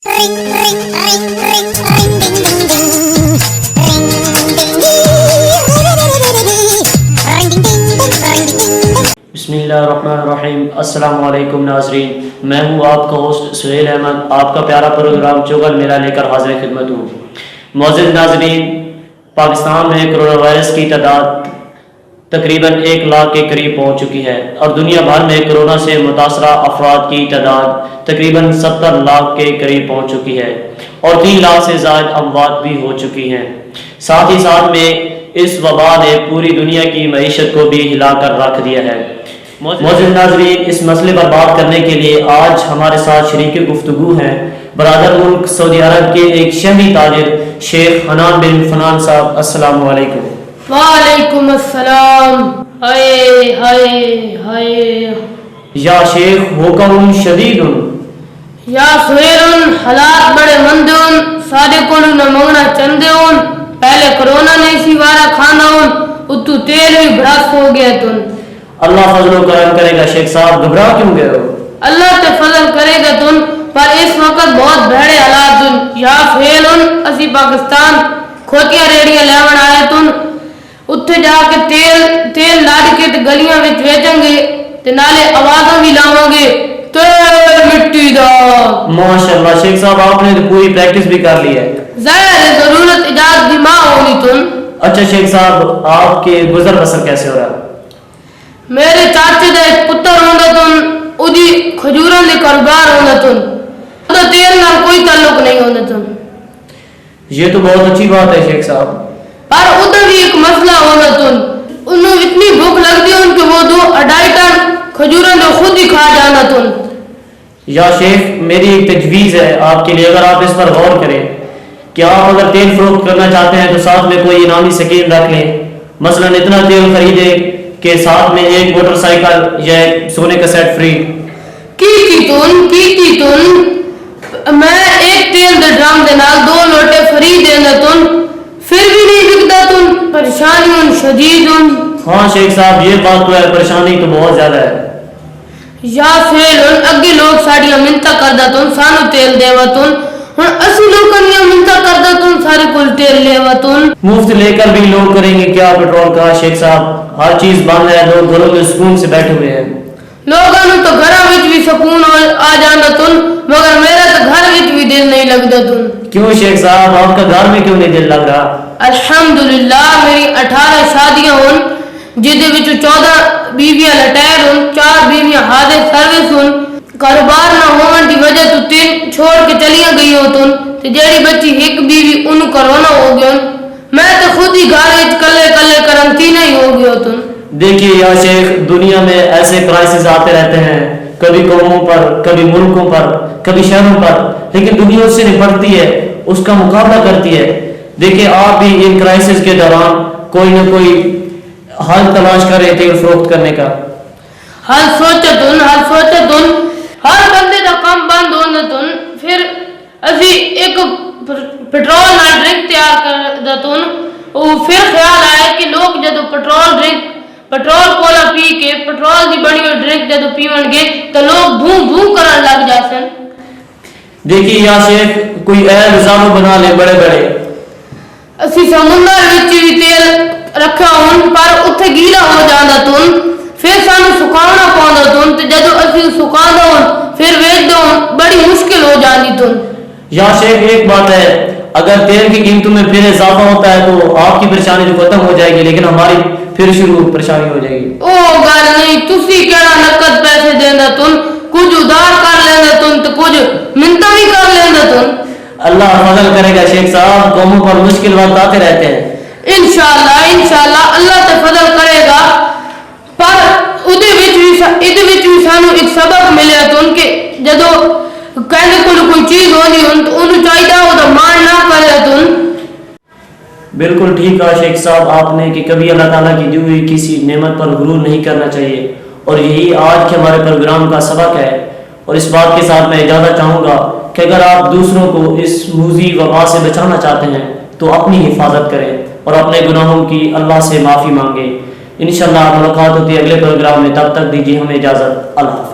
بسم اللہ الرحمن الرحیم۔ السلام علیکم ناظرین، میں ہوں آپ کا ہوسٹ سہیل احمد، آپ کا پیارا پروگرام چغل میلہ لے کر حاضر خدمت ہوں۔ معزز ناظرین، پاکستان میں کرونا وائرس کی تعداد تقریباً 1 لاکھ کے قریب پہنچ چکی ہے اور دنیا بھر میں کرونا سے متاثرہ افراد کی تعداد تقریباً 70 لاکھ کے قریب پہنچ چکی ہے اور 3 لاکھ سے زائد اموات بھی ہو چکی ہیں۔ ساتھ ہی ساتھ میں اس وبا نے پوری دنیا کی معیشت کو بھی ہلا کر رکھ دیا ہے۔ معزز ناظرین، اس مسئلے پر بات کرنے کے لیے آج ہمارے ساتھ شریک گفتگو ہیں برادر ملک سعودی عرب کے ایک شہری تاجر شیخ حنان بن فنان صاحب۔ السلام علیکم۔ وعلیکم السلام۔ ہائے ہائے ہائے یا شیخ حکم شدید یا سہیل، حالات بڑے مندون، سارے کو نہ منگنا چندون، پہلے کرونا نہیں سی وارا کھانا اتو تیل بھی برس ہو گیا تن۔ اللہ فضل و کرم کرے گا شیخ صاحب، گھبرا کیوں گئے ہو؟ اللہ تے فضل کرے گا تن، پر اس وقت بہت بھڑے حالات تن۔ یا سہیل، اسی پاکستان کھوتیاں ریڑیاں لیون آئے تن، اتھے جا کے تیل لاڑ کے تے گلیاں وچ ویچیں گے تے نالے آوازاں بھی لاواں گے، تیل مٹی دا۔ ماشاءاللہ شیخ صاحب، آپ نے پوری پریکٹس بھی کر لی ہے۔ ظاہر ضرورت ایجاد بھی ماں ہونی تن۔ اچھا شیخ صاحب، آپ کے گزر بسر کیسے ہو رہا ہے؟ میرے چاچے دا ایک پتر ہوندا تن، اودی کھجوراں دے کاروبار ہوندا تن، اودے تیل نال کوئی تعلق نہیں ہوندا تن۔ یہ تو بہت اچھی بات ہے شیخ صاحب، پر ادھر بھی ایک مسئلہ ہونا تن، انہوں اتنی بھوک لگتی ان کہ وہ 2-2.5 ٹن کھجوروں نے خود ہی کھا جانا تن۔ یا شیخ، میری ایک تجویز ہے آپ کے لیے، اگر آپ اس پر غور کریں کہ آپ اگر تیل فروخت کرنا چاہتے ہیں تو ساتھ میں کوئی انعامی سکیم رکھ لیں۔ مثلا اتنا تیل خریدیں کہ ساتھ میں ایک موٹر سائیکل یا ایک سونے کا سیٹ فری۔ کی تن میں ایک تیل دے ڈرام دے نال 2 لوٹے فری دینا تن، پھر بھی نہیں بکتا تن، پریشانی شدید۔ ہاں شیخ صاحب، یہ بات تو ہے، پریشانی تو بہت زیادہ ہے۔ یا پھر اگے لوگ ساڑیاں منتا کردا تن سانو تیل دیوا تن، ہن اسی لوکاں دیاں منتا کردا تن سارے کول تیل لیوا تن۔ مفت لے کر بھی لوگ کریں گے کیا پیٹرول کا شیخ صاحب؟ ہر چیز بند ہے، لوگ گھروں میں سکون سے بیٹھے ہوئے ہیں۔ لوگاں نوں تو گھراں وچ بھی سکون آ جانا تن، مگر میرا تو گھر وچ بھی دل نہیں لگدا تن۔ کیوں شیخ صاحب، آپ کا گھر میں کیوں نہیں دل لگ رہا؟ الحمدللہ میری 18 شادیاں ہون، جدے وچ 14 بیویاں لٹیر ہون، 4 بیویاں حاضر سروس ہون، کاروبار نہ ہون دی وجہ تو 3 چھوڑ کے چلیاں گئی ہوتن، تے جیڑی بچی ایک بیوی انہوں کرونا ہو گیا، میں تو خود ہی گھر وچ کلے کرنٹینہ ہی ہو گیا ہوتن۔ دیکھیے یا شیخ، دنیا میں ایسے کرائسس آتے رہتے ہیں، کبھی قوموں پر، کبھی ملکوں پر، کبھی شہروں پر، لیکن دنیا اس سے نپٹتی ہے، اس کا مقابلہ کرتی ہے۔ دیکھیں آپ بھی ان کرائسس کے دوران کوئی نہ کوئی حل تلاش کر رہے تھے فروخت کرنے کا۔ حل سوچے تن، ہر بندے دا کام بند ہونا تن، پھر اسی ایک پیٹرول نال ڈرنک تیار کردا تن، پھر خیال آیا کہ لوگ جدو پیٹرول کولا پی کے پیٹرول دی بنی ہوئی ڈرنک جدو پیون گے تو لوگ بھوں کرن لگ جاسن۔ دیکھیے یا شیخ، کوئی اہل نظام بنا لے بڑے بڑے، اسی سمندر وچ بھی تیل رکھا ہون پر اتھے گیلا ہو جاندا تن، پھر سانو سکاونا پوندا تن، تے جدو اسی سکاندا ہون پھر ویچدا ہون بڑی مشکل ہو جاندی تن۔ یا شیخ ایک بات ہے، اگر تیل کی قیمتوں میں پھر اضافہ ہوتا ہے تو آپ کی پریشانی تو ختم ہو جائے گی، لیکن ہماری پھر شروع پریشانی ہو جائے گی۔ او گل نہیں، تسی کیڑا نقد پیسے دیندا تن، کچھ ادھار کر لیندا تن تے کچھ منتا بھی کر لیندا تن۔ اللہ فضل کرے گا شیخ صاحب، قوموں پر مشکل وقت آتے رہتے ہیں۔ انشاءاللہ اللہ تے فضل کرے گا، پر ادھے وچ بھی سانو ایک سبق ملیا تن کہ جدو کہنے کوئی چیز ہونی ہن تو انہوں چاہیے وہ مان نہ کرے تن۔ بالکل ٹھیک کہا شیخ صاحب آپ نے کہ کبھی اللہ تعالیٰ کی دی ہوئی کسی نعمت پر غرور نہیں کرنا چاہیے، اور یہی آج کے ہمارے پروگرام کا سبق ہے۔ اور اس بات کے ساتھ میں اجازت چاہوں گا کہ اگر آپ دوسروں کو اس موذی وبا سے بچانا چاہتے ہیں تو اپنی حفاظت کریں اور اپنے گناہوں کی اللہ سے معافی مانگیں۔ انشاءاللہ ملاقات ہوتی ہے اگلے پروگرام میں، تب تک دیجیے ہمیں اجازت، اللہ حافظ۔